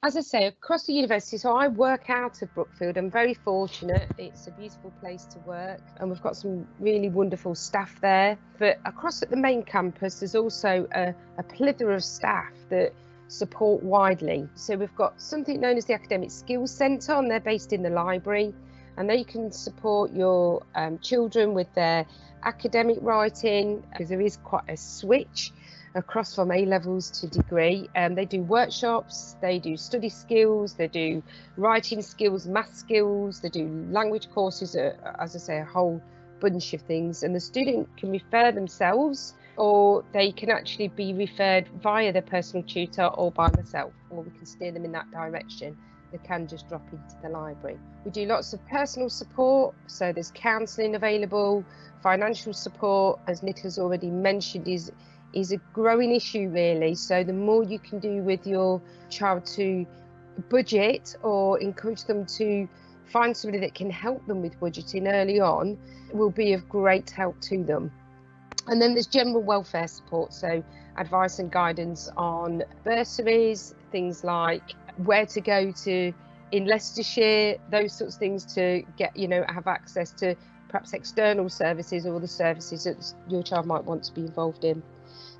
As I say, across the university, so I work out of Brookfield. I'm very fortunate. It's a beautiful place to work and we've got some really wonderful staff there. But across at the main campus, there's also a plethora of staff that support widely. So we've got something known as the Academic Skills Centre, and they're based in the library, and they can support your children with their academic writing, because there is quite a switch across from A-levels to degree. They do workshops, they do study skills, they do writing skills, math skills, they do language courses, as I say, a whole bunch of things. And the student can refer themselves, or they can actually be referred via their personal tutor or by myself, or we can steer them in that direction. They can just drop into the library. We do lots of personal support, so there's counselling available, financial support, as Nicola's already mentioned, is a growing issue really. So the more you can do with your child to budget or encourage them to find somebody that can help them with budgeting early on will be of great help to them. And then there's general welfare support, so advice and guidance on bursaries, things like where to go to in Leicestershire, those sorts of things, to get, have access to perhaps external services or the services that your child might want to be involved in.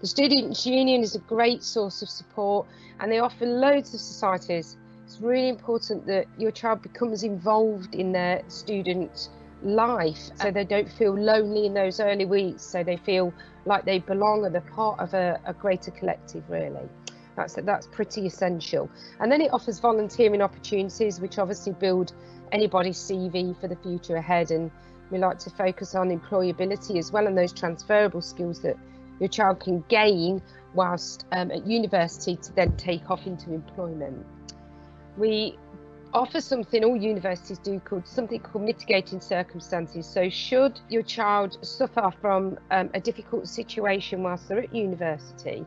The Students' Union is a great source of support, and they offer loads of societies. It's really important that your child becomes involved in their student life, so they don't feel lonely in those early weeks, so they feel like they belong and they're part of a greater collective, really. That's pretty essential. And then it offers volunteering opportunities, which obviously build anybody's CV for the future ahead, and we like to focus on employability as well, and those transferable skills that your child can gain whilst at university to then take off into employment. We offer something all universities do called mitigating circumstances. So should your child suffer from a difficult situation whilst they're at university,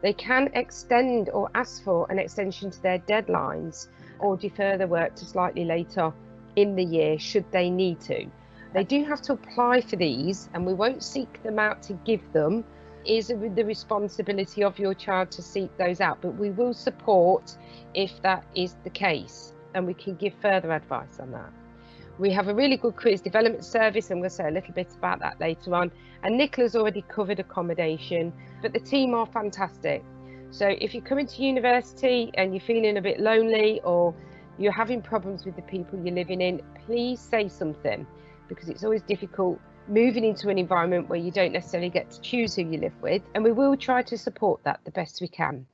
they can extend or ask for an extension to their deadlines or defer their work to slightly later in the year should they need to. They do have to apply for these, and we won't seek them out to give them. It is the responsibility of your child to seek those out, but we will support if that is the case, and we can give further advice on that. We have a really good careers development service, and we'll say a little bit about that later on. And Nicola's already covered accommodation, but the team are fantastic. So if you're coming to university and you're feeling a bit lonely, or you're having problems with the people you're living in, please say something, because it's always difficult moving into an environment where you don't necessarily get to choose who you live with, and we will try to support that the best we can.